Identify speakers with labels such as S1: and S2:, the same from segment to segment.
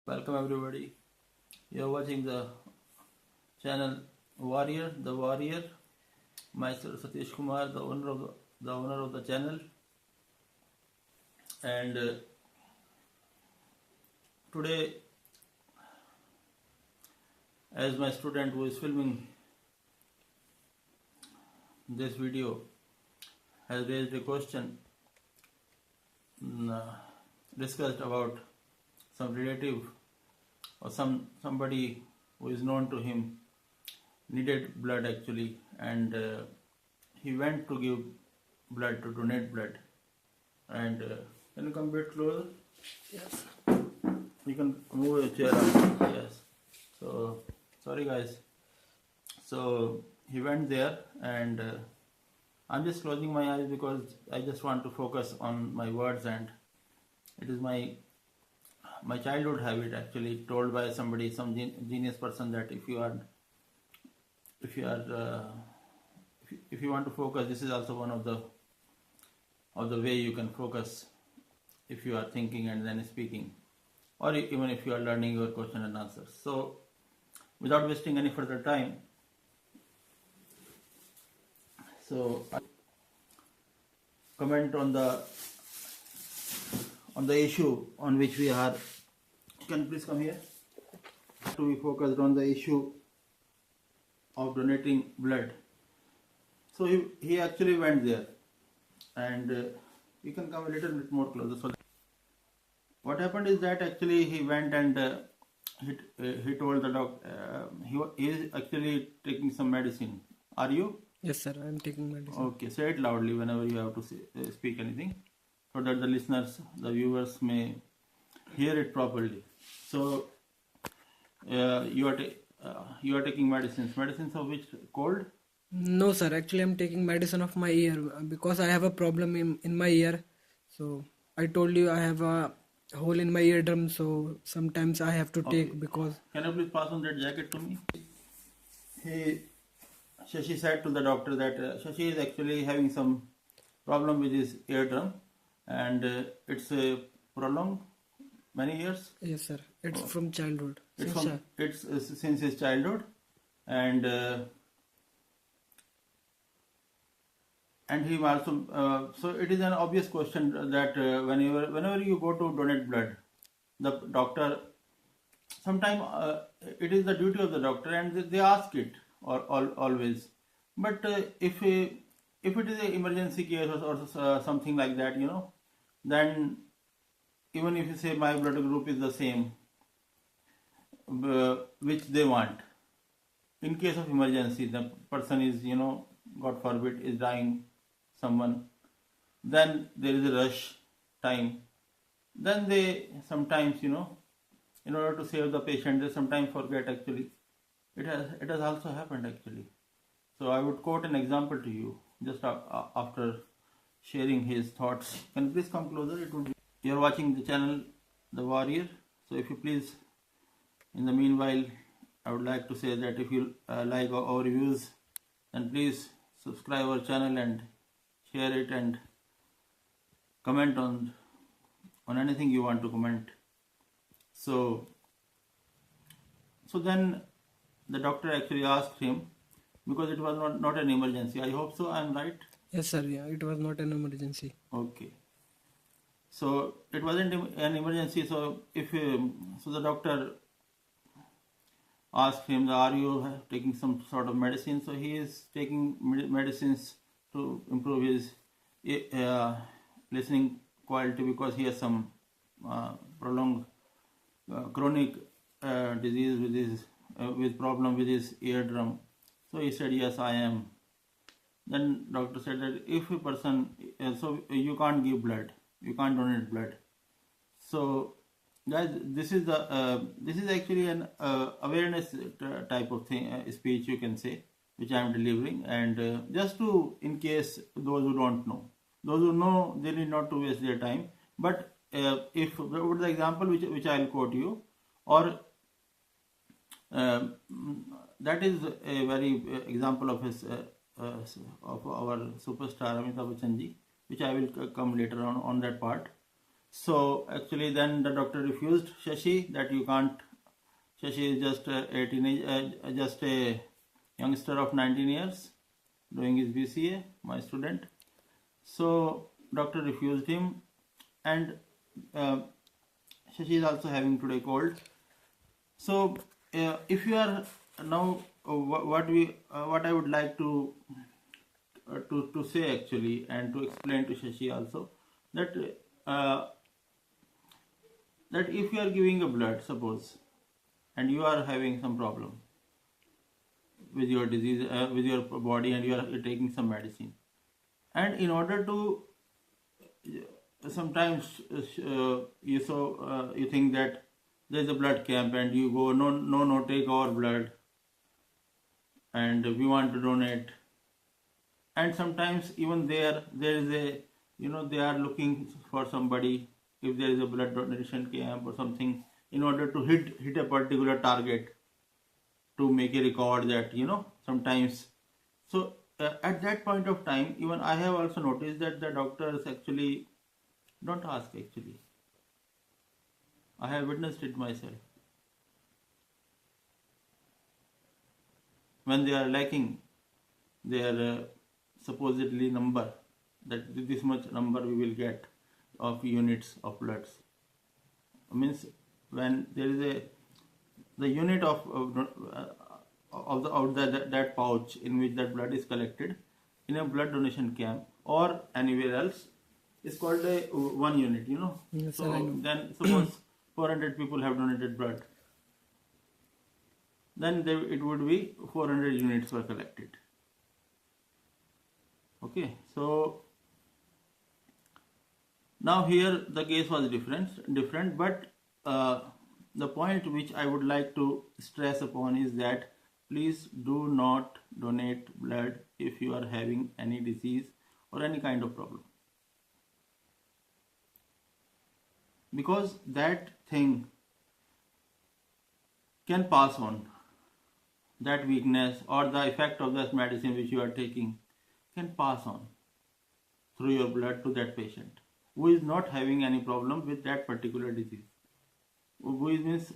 S1: Welcome everybody. You are watching the channel Warrior, the Warrior. Myself Satish Kumar, the owner of the channel. And today, as my student who is filming this video has raised a question, discussed about some relative or somebody who is known to him needed blood actually, and he went to give blood, to donate blood. And can you come a bit closer?
S2: Yes.
S1: You can move your chair up. Yes. So sorry guys. So he went there, and I'm just closing my eyes because I just want to focus on my words, and it is my childhood habit actually, told by somebody, some genius person, that if you want to focus, this is also one of the way you can focus if you are thinking and then speaking, or even if you are learning your question and answers. So without wasting any further time, so I comment on the issue on which we are. Can you please come here? To be focused on the issue of donating blood. So he actually went there, and you can come a little bit more closer. So what happened is that actually he went, and he told the doctor he is actually taking some medicine. Are you?
S2: Yes, sir. I am taking medicine.
S1: Okay, say it loudly whenever you have to speak anything, so that the listeners, the viewers may hear it properly. So you are taking medicines. Medicines of which? Cold?
S2: No, sir. Actually, I'm taking medicine of my ear because I have a problem in my ear. So I told you I have a hole in my eardrum. So sometimes I have to take because.
S1: Can you please pass on that jacket to me? Shashi said to the doctor that Shashi is actually having some problem with his eardrum, and it's prolonged many years.
S2: Yes, sir. It's from childhood.
S1: It's since his childhood, and he also so it is an obvious question that whenever you go to donate blood, the doctor, sometimes it is the duty of the doctor, and they ask it always. But if it is an emergency case or something like that, then even if you say my blood group is the same, which they want, in case of emergency, the person is, God forbid, is dying, someone, then there is a rush time. Then they sometimes, in order to save the patient, they sometimes forget actually. It has also happened actually. So I would quote an example to you just after sharing his thoughts. Can you please come closer? It would be. You are watching the channel The Warrior. So if you please, in the meanwhile, I would like to say that if you like our reviews, then please subscribe our channel and share it, and comment on anything you want to comment. So then the doctor actually asked him, because it was not an emergency. I hope so. I am right.
S2: Yes, sir. Yeah, it was not an emergency.
S1: Okay. So it wasn't an emergency. So so the doctor asked him, "Are you taking some sort of medicine?" So he is taking medicines to improve his listening quality, because he has some prolonged chronic disease with his with problem with his eardrum. So he said, "Yes, I am." Then doctor said that if a person, so you can't give blood, you can't donate blood. So guys, this is actually an awareness type of thing, speech you can say, which I am delivering, and just to, in case those who don't know, those who know, they need not to waste their time. But if the example which I will quote you, or that is a very example of his of our superstar Amitabh Bachchan ji, which I will come later on that part. So actually, then the doctor refused Shashi that you can't. Shashi is just a teenage, just a youngster of 19 years doing his BCA, my student. So doctor refused him, and uh, Shashi is also having today cold. So if you are now, what I would like to say actually, and to explain to Shashi also, that uh, that if you are giving a blood, suppose, and you are having some problem with your disease, with your body, and you are taking some medicine, and in order to, sometimes you think that there is a blood camp, and you go, no, take our blood, and we want to donate. And sometimes even there is a, they are looking for somebody, if there is a blood donation camp or something, in order to hit a particular target, to make a record, that sometimes. So at that point of time, even I have also noticed that the doctors actually don't ask. Actually, I have witnessed it myself. When they are lacking their supposedly number, that this much number we will get of units of bloods, means when there is a, the unit of that pouch in which that blood is collected in a blood donation camp or anywhere else, is called a 1 unit,
S2: Yes, sir,
S1: so
S2: I know.
S1: then suppose 400 people have donated blood, then it would be 400 units were collected. Okay, so now here the case was different, but the point which I would like to stress upon is that please do not donate blood if you are having any disease or any kind of problem, because that thing can pass on. That weakness or the effect of that medicine which you are taking can pass on through your blood to that patient who is not having any problem with that particular disease, who is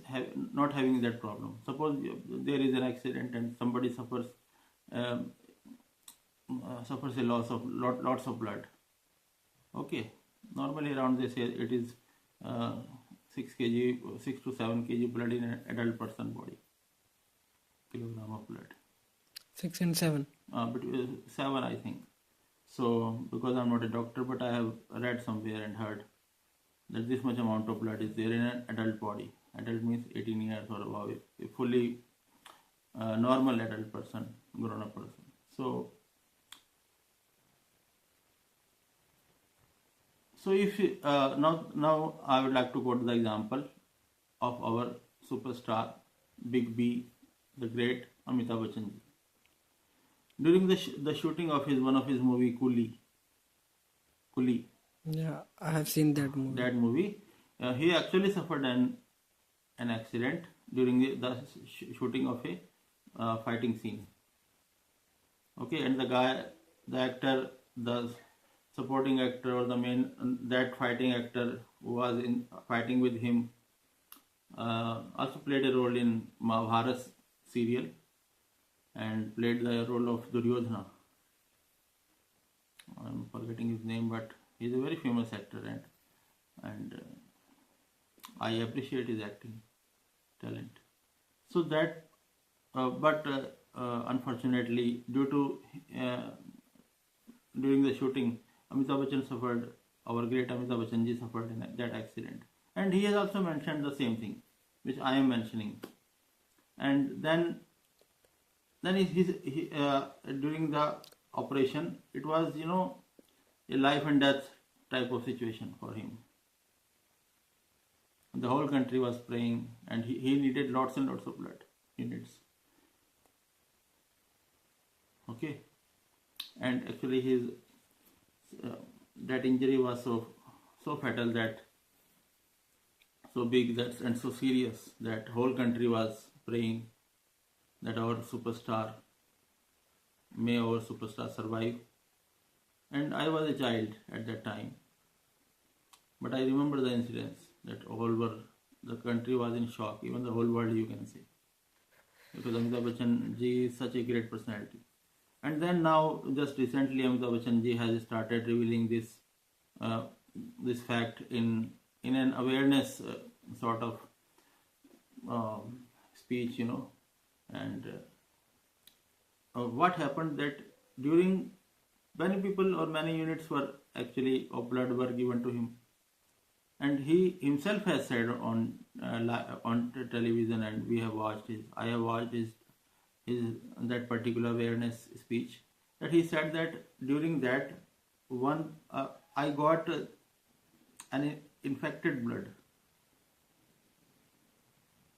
S1: not having that problem. Suppose there is an accident and somebody um, suffers a lots of blood. Okay, normally around they say it is 6 to 7 kg blood in an adult person body, kilogram of blood.
S2: 6 and 7.
S1: But 7, I think. So because I'm not a doctor, but I have read somewhere and heard that this much amount of blood is there in an adult body. Adult means 18 years or above, a fully normal adult person, grown up person. So if now I would like to go to the example of our superstar, Big B, the great Amitabh Bachchan ji. During the shooting of one of his movie, Coolie,
S2: Yeah, I have seen that movie.
S1: He actually suffered an accident during the shooting of a fighting scene. Okay, and the actor, the supporting actor, or the main, that fighting actor who was in fighting with him, also played a role in Mahabharata serial and played the role of Duryodhana. I'm forgetting his name, but he's a very famous actor, and I appreciate his acting talent. So that, but unfortunately, due to during the shooting, Amitabh Bachchan suffered. Our great Amitabh Bachchan ji suffered in that accident, and he has also mentioned the same thing, which I am mentioning. And then during the operation, it was a life and death type of situation for him. The whole country was praying, and he needed lots and lots of blood units. Okay, and actually his that injury was so fatal, that so big, that and so serious, that whole country was praying that our superstar, may our superstar survive. And I was a child at that time, But I remember the incidents that the country was in shock, even the whole world, you can say, because Amitabh Bachchan ji is such a great personality. And then now, just recently, Amitabh Bachchan ji has started revealing this fact in an awareness sort of speech, and what happened that during many people or many units were actually of blood were given to him, and he himself has said on television, and I have watched his that particular awareness speech, that he said that during that one I got an infected blood.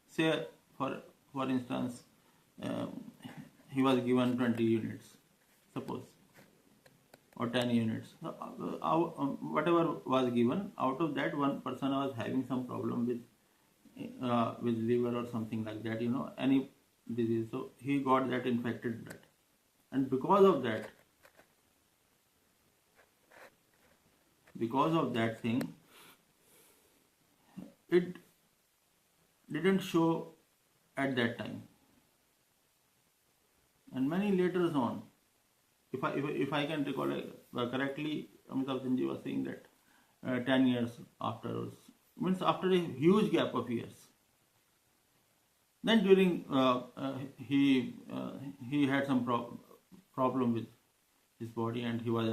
S1: Say for instance, he was given 20 units, suppose, or 10 units. Whatever was given, out of that, one person was having some problem with liver or something like that, any disease. So he got that infected blood, and because of that thing, it didn't show at that time, and many later on, if I can recall correctly, Amitabh Bachchan ji was saying that 10 years after, means after a huge gap of years, then during he had some problem with his body, and he was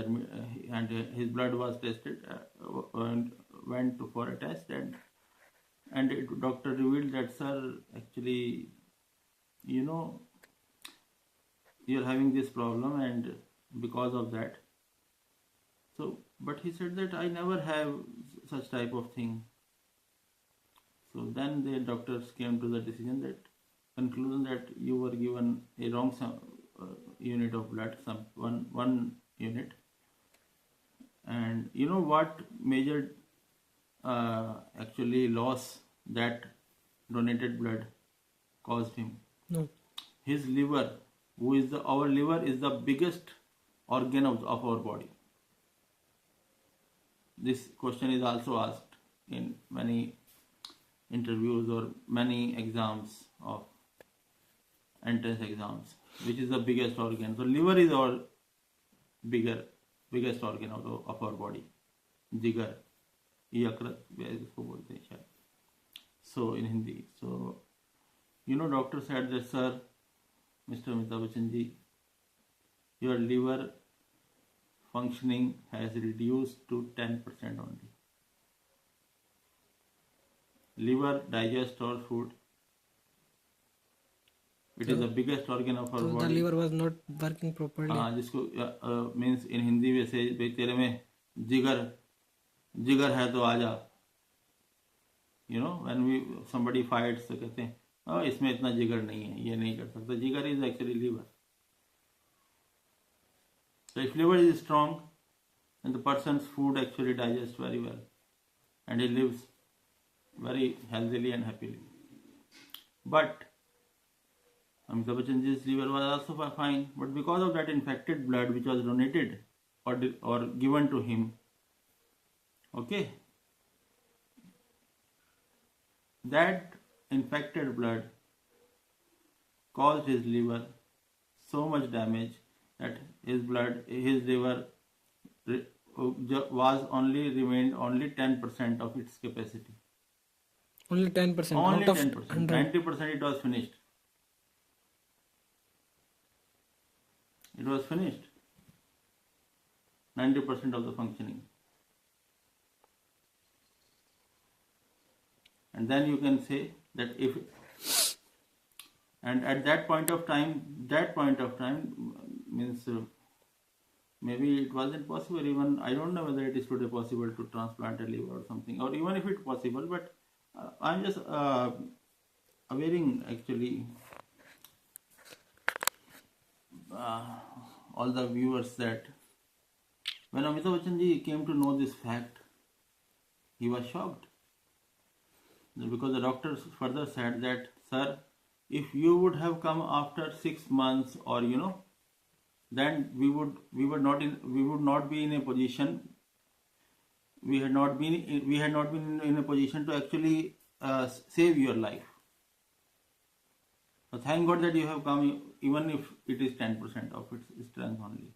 S1: and his blood was tested, and went for a test, and doctor revealed that, sir, actually, you're having this problem, and because of that. So, but he said that I never have such type of thing. So then the doctors came to the conclusion that you were given a wrong unit of blood, one unit, and you know what major actually loss that donated blood caused him?
S2: No.
S1: His liver, our liver is the biggest organ of our body. This question is also asked in many interviews or many exams of entrance exams, which is the biggest organ. So liver is our biggest organ of our body. जिगर, यकृत इसको बोलते हैं शायद. So in Hindi. So doctor said that, sir, Mr. Amitabh Bachchan ji, your liver functioning has reduced to 10% only. Liver digests our food. It is the biggest organ of our
S2: So
S1: body.
S2: the liver was not working properly.
S1: जिसको means in Hindi वैसे तेरे में जिगर है तो आजा. When somebody fights तो कहते हैं इसमें इतना जिगर नहीं है, ये नहीं कर सकता. जिगर is actually liver. So if liver is strong, then the person's food actually digests very well, and he lives very healthily and happily. But Amitabh Bachchan's liver was also fine, but because of that infected blood which was donated or given to him, okay, that infected blood caused his liver so much damage that his liver remained only 10% of its capacity.
S2: Only 10%.
S1: Only
S2: out of
S1: 10%.
S2: 100.
S1: 90% it was finished. It was finished. 90% of the functioning. And then you can say that and at that point of time means maybe it wasn't possible. Even I don't know whether it is today possible to transplant a liver or something, or even if it's possible. But I'm just awareing actually all the viewers that when Amitabh Bachchan ji came to know this fact, he was shocked, because the doctors further said that, sir, if you would have come after 6 months, or then we would not be in a position we had not been in a position to actually save your life. So thank God that you have come, even if it is 10% of its strength only,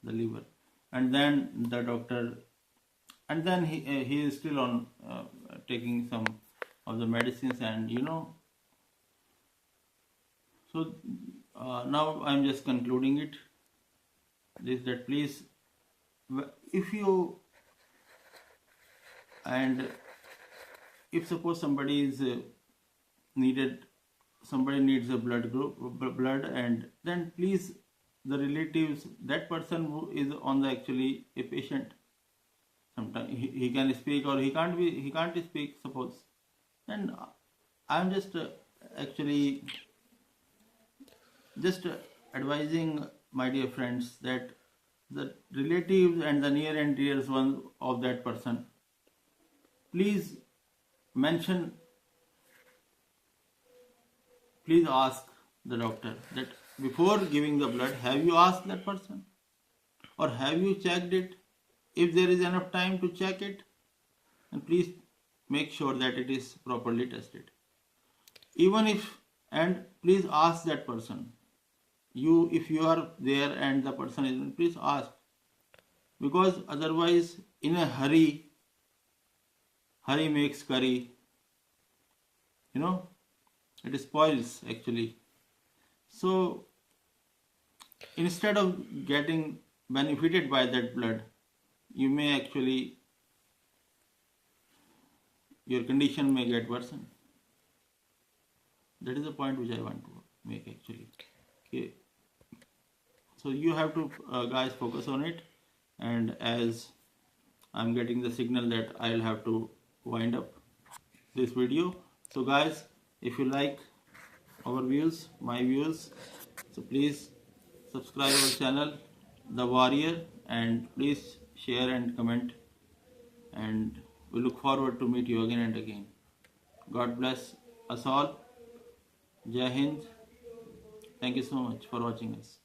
S1: the liver. And then the doctor, and then he is still on taking some of the medicines, and so now I'm just concluding it. Is that please, if you, and if suppose somebody is somebody needs a blood, and then please, the relatives, that person who is on the actually a patient, sometimes he can speak or he can't speak, suppose, then I'm just actually just advising my dear friends that the relatives and the near and dear ones of that person, please mention, please ask the doctor that before giving the blood, have you asked that person, or have you checked it? If there is enough time to check it, and please make sure that it is properly tested. Even if, and please ask that person, if you are there and the person is, please ask, because otherwise in a hurry makes curry, it spoils actually. So instead of getting benefited by that blood, you may actually, your condition may get worsened. That is the point which I want to make actually. Okay. So you have to guys focus on it, and as I'm getting the signal that I'll have to wind up this video. So guys, if you like our views, my views, so please subscribe our channel, The Warrior, and please share and comment, and we look forward to meet you again and again. God bless us all. Jai Hind. Thank you so much for watching us.